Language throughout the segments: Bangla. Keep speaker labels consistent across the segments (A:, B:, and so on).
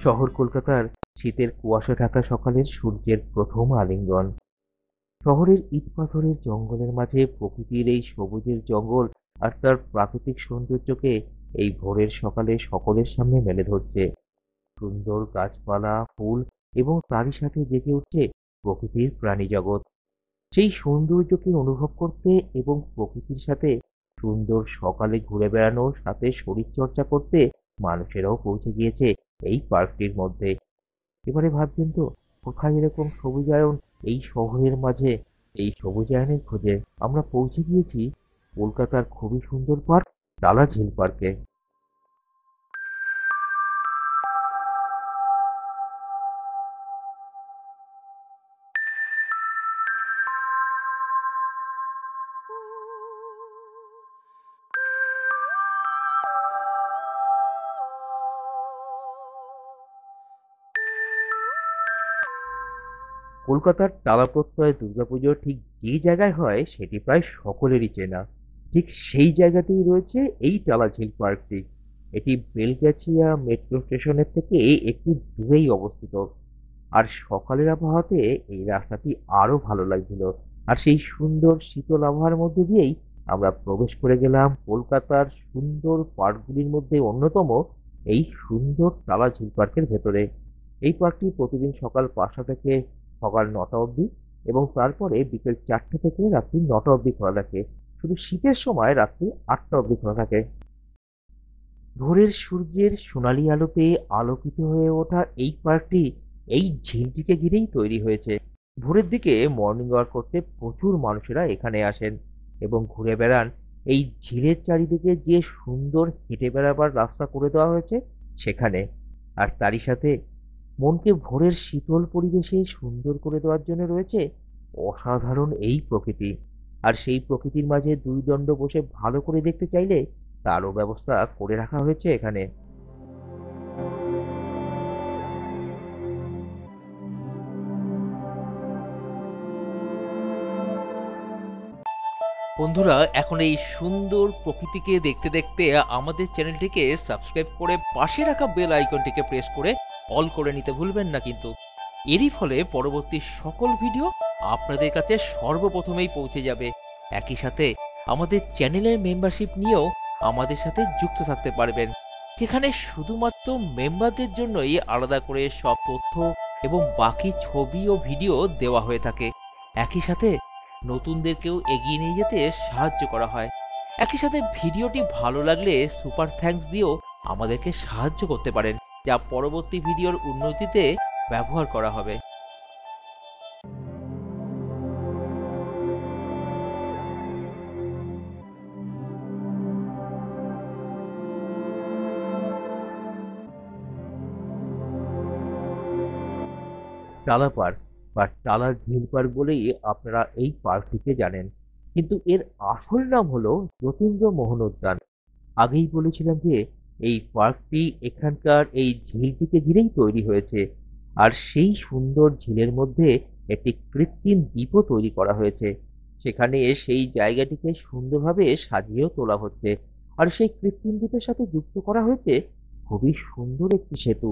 A: শহর কলকাতার শীতের কুয়াশা ঢাকা সকালের সূর্যের প্রথম আলিঙ্গন। শহরের ইটপাথরের জঙ্গলের মাঝে প্রকৃতির এই সবুজের জঙ্গল আর তার প্রাকৃতিক সৌন্দর্যকে এই ভোরের সকালে সকলের সামনে মেলে ধরছে। সুন্দর গাছপালা, ফুল এবং তারই সাথে জেগে উঠছে প্রকৃতির প্রাণী জগৎ। সেই সৌন্দর্যকে অনুভব করতে এবং প্রকৃতির সাথে সুন্দর সকালে ঘুরে বেড়ানোর সাথে শরীরচর্চা করতে মানুষেরাও পৌঁছে গিয়েছে এই পার্কটির মধ্যে। এবারে ভাবছেন তো, কোথায় এরকম সবুজায়ন এই শহরের মাঝে? এই সবুজায়নের খোঁজে আমরা পৌঁছে গিয়েছি কলকাতার খুবই সুন্দর পার্ক, টালা ঝিল পার্কে। কলকাতার টালা প্রত্যয় দুর্গাপুজো ঠিক যে জায়গায় হয় সেটি প্রায় সকলেরই চেনা। ঠিক সেই জায়গাতেই রয়েছে এই টালা ঝিল পার্কটি। এটি বেলগাছিয়া মেট্রো স্টেশনের থেকে একটু দূরেই অবস্থিত। আর সকালের আবহাওয়াতে এই রাস্তাটি আরো ভালো লাগছিল। আর সেই সুন্দর শীতল আবহাওয়ার মধ্যে দিয়েই আমরা প্রবেশ করে গেলাম কলকাতার সুন্দর পার্কগুলির মধ্যে অন্যতম এই সুন্দর টালা ঝিল পার্কের ভেতরে। এই পার্কটি প্রতিদিন সকাল ৫টা থেকে সকাল ৯টা অবধি এবং তারপরে বিকেল ৪টে থেকে রাত্রি ৯টা অবধি খোলা থাকে। শুধু শীতের সময় রাত্রি ৮টা অবধি খোলা থাকে। ভোরের সূর্যের সোনালী আলোতে আলোকিত হয়ে ওঠা এই পার্কটি এই ঝিলটিকে ঘিরেই তৈরি হয়েছে। ভোরের দিকে মর্নিং ওয়াক করতে প্রচুর মানুষেরা এখানে আসেন এবং ঘুরে বেড়ান। এই ঝিলের চারিদিকে যে সুন্দর হেঁটে বেড়াবার রাস্তা করে দেওয়া হয়েছে সেখানে। আর তারই সাথে মনকে ভোরের শীতল পরিবেশে সুন্দর করে দেওয়ার জন্য রয়েছে অসাধারণ এই প্রকৃতি। আর সেই প্রকৃতির মাঝে দুই দণ্ড বসে ভালো করে দেখতে চাইলে তারও ব্যবস্থা করে রাখা হয়েছে এখানে।
B: বন্ধুরা, এখন এই সুন্দর প্রকৃতিকে দেখতে দেখতে আমাদের চ্যানেলটিকে সাবস্ক্রাইব করে পাশে রাখা বেল আইকনটিকে প্রেস করে অল করে নিতে ভুলবেন না কিন্তু। এরই ফলে পরবর্তী সকল ভিডিও আপনাদের কাছে সর্বপ্রথমেই পৌঁছে যাবে। একই সাথে আমাদের চ্যানেলের মেম্বারশিপ নিয়েও আমাদের সাথে যুক্ত থাকতে পারবেন, যেখানে শুধুমাত্র মেম্বারদের জন্যই আলাদা করে সব তথ্য এবং বাকি ছবি ও ভিডিও দেওয়া হয়ে থাকে। একই সাথে নতুনদেরকেও এগিয়ে নিয়ে যেতে সাহায্য করা হয়। একই সাথে ভিডিওটি ভালো লাগলে সুপার থ্যাঙ্কস দিয়েও আমাদেরকে সাহায্য করতে পারেন, যা পরবর্তী ভিডিওর উন্নতিতে ব্যবহার করা হবে।
A: টালা পার্ক বা টালা ঝিল পার্ক বলেই আপনারা এই পার্কটিকে জানেন, কিন্তু এর আসল নাম হলো যতীন্দ্র মোহন উদ্যান। আগেই বলেছিলাম যে এই পার্কটি এখানকার এই ঝিলটিকে ঘিরেই তৈরি হয়েছে। আর সেই সুন্দর ঝিলের মধ্যে একটি কৃত্রিম দ্বীপও তৈরি করা হয়েছে। সেখানে সেই জায়গাটিকে সুন্দরভাবে সাজিয়েও তোলা হচ্ছে। আর সেই কৃত্রিম দ্বীপের সাথে যুক্ত করা হয়েছে খুবই সুন্দর একটি সেতু।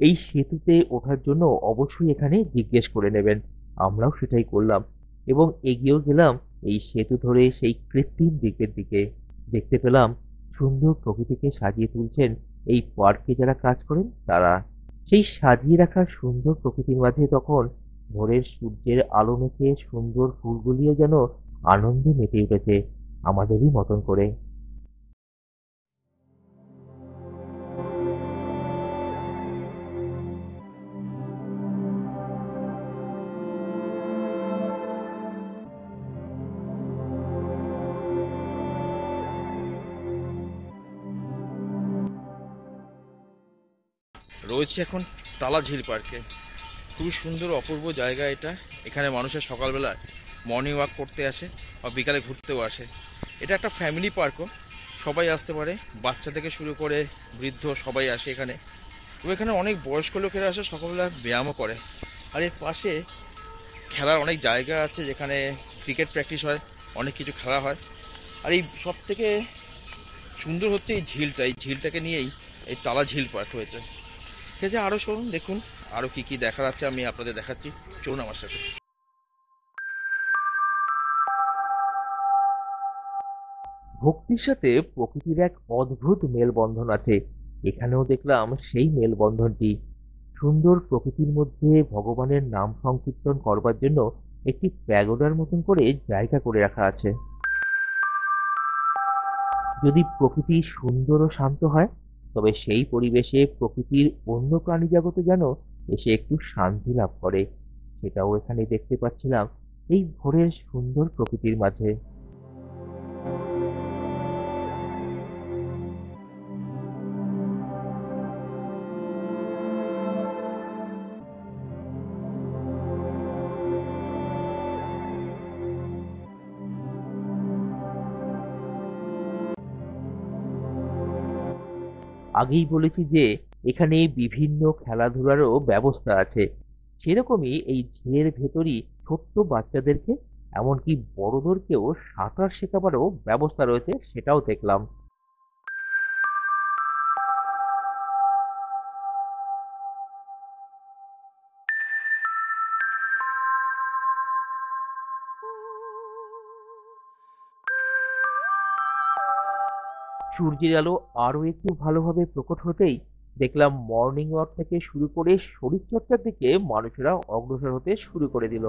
A: এই সেতুতে ওঠার জন্য অবশ্যই এখানে জিজ্ঞেস করে নেবেন। আমরাও সেটাই করলাম এবং এগিয়েও গেলাম এই সেতু ধরে সেই কৃত্রিম দ্বীপের দিকে। দেখতে পেলাম সুন্দর প্রকৃতিকে সাজিয়ে তুলছেন এই পার্কে যারা কাজ করেন তারা। সেই সাজিয়ে রাখা সুন্দর প্রকৃতির মাঝে তখন ভোরের সূর্যের আলো মেখে সুন্দর ফুলগুলিও যেন আনন্দে মেতে উঠেছে আমাদেরই মতন করে।
C: রয়েছে এখন টালা ঝিল পার্কে। খুবই সুন্দর অপূর্ব জায়গা এটা। এখানে মানুষের সকালবেলা মর্নিং ওয়াক করতে আসে বা বিকালে ঘুরতেও আসে। এটা একটা ফ্যামিলি পার্কও, সবাই আসতে পারে, বাচ্চা থেকে শুরু করে বৃদ্ধ সবাই আসে এখানে। তো এখানে অনেক বয়স্ক লোকেরা আসে, সকালবেলা ব্যায়ামও করে। আর এর পাশে খেলার অনেক জায়গা আছে, যেখানে ক্রিকেট প্র্যাকটিস হয়, অনেক কিছু খেলা হয়। আর এই সব থেকে সুন্দর হচ্ছে এই ঝিলটা, এই ঝিলটাকে নিয়েই এই টালা ঝিল পার্ক হয়েছে। ঠিক আছে, আরও শুনুন, দেখুন আরও কী কী দেখার আছে, আমি আপনাদের দেখাচ্ছি, চলুন আমার সাথে।
A: ভক্তির সাথে প্রকৃতির এক অদ্ভুত মেলবন্ধন আছে। এখানেও দেখলাম সেই মেলবন্ধনটি। সুন্দর প্রকৃতির মধ্যে ভগবানের নাম সংকীর্তন করবার জন্য একটি প্যাগোডার মতন করে জায়গা করে রাখা আছে। যদি প্রকৃতি সুন্দর ও শান্ত হয়, তবে সেই পরিবেশে প্রকৃতির অন্য প্রাণী জগতে যেন এসে একটু শান্তি লাভ করে। সেটাও এখানে দেখতে পাচ্ছিলাম এই ভোরের সুন্দর প্রকৃতির মাঝে। আগেই বলেছি যে এখানে বিভিন্ন খেলাধুলারও ব্যবস্থা আছে। সেরকমই এই ঝিলের ভেতরই ছোট্ট বাচ্চাদেরকে, এমনকি বড়দেরকেও সাঁতার শেখাবারও ব্যবস্থা রয়েছে, সেটাও দেখলাম। সূর্যের আলো আরো একটু ভালোভাবে প্রকট হতেই দেখলাম মর্নিং ওয়াক থেকে শুরু করে শরীরচর্চার দিকে মানুষেরা অগ্রসর হতে শুরু করে দিল।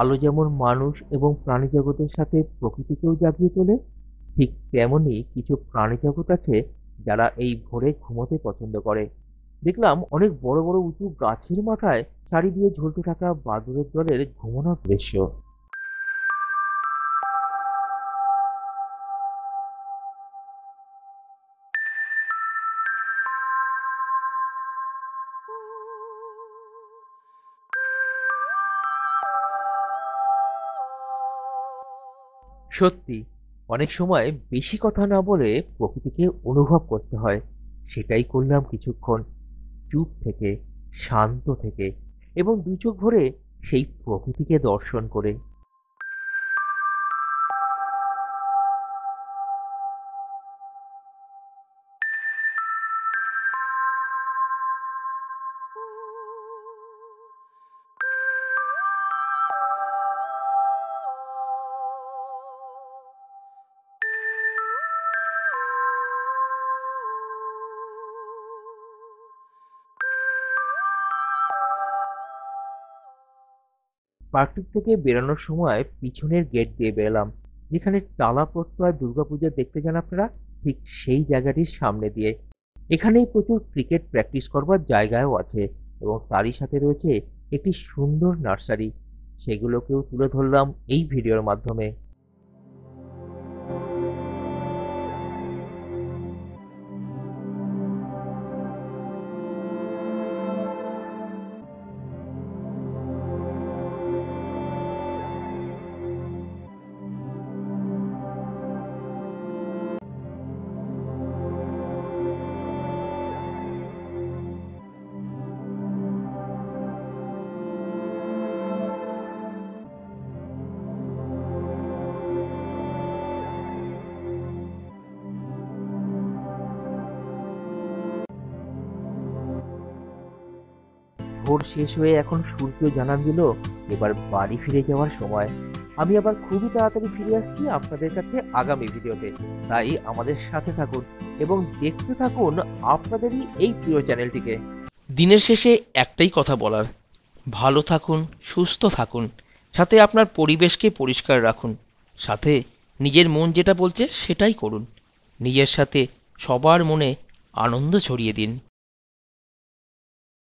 A: আলো যেমন মানুষ এবং প্রাণী জগতের সাথে প্রকৃতিকেও জাগিয়ে তোলে, ঠিক তেমনি কিছু প্রাণী জগৎ আছে যারা এই ভোরে ঘুমোতে পছন্দ করে। দেখলাম অনেক বড় বড় উঁচু গাছের মাথায় সারি দিয়ে ঝুলতে থাকা বাদুড়ের দলের ঘুমানোর দৃশ্য। সত্যি, অনেক সময় বেশি কথা না বলে প্রকৃতিকে অনুভব করতে হয়। সেটাই করলাম কিছুক্ষণ, চুপ থেকে, শান্ত থেকে, এবং দু চোখ ভরে সেই প্রকৃতিকে দর্শন করে। পার্কটি থেকে বেরোনোর সময় পিছনের গেট দিয়ে বেরোলাম, যেখানে টালা প্রত্যয় দুর্গাপূজা দেখতে যান আপনারা, ঠিক সেই জায়গাটির সামনে দিয়ে। এখানেই প্রচুর ক্রিকেট প্র্যাকটিস করবার জায়গাও আছে, এবং তারই সাথে রয়েছে একটি সুন্দর নার্সারি। সেগুলোকেও তুলে ধরলাম এই ভিডিওর মাধ্যমে। ভোর শেষ হয়ে এখন সূর্য জানান দিল এবার বাড়ি ফিরে যাওয়ার সময়। আমি আবার খুবই তাড়াতাড়ি ফিরে আসছি আপনাদের কাছে আগামী ভিডিওতে। তাই আমাদের সাথে থাকুন এবং দেখতে থাকুন আপনাদেরই এই প্রিয় চ্যানেলটিকে।
B: দিনের শেষে একটাই কথা বলার, ভালো থাকুন, সুস্থ থাকুন, সাথে আপনার পরিবেশকে পরিষ্কার রাখুন, সাথে নিজের মন যেটা বলছে সেটাই করুন, নিজের সাথে সবার মনে আনন্দ ছড়িয়ে দিন।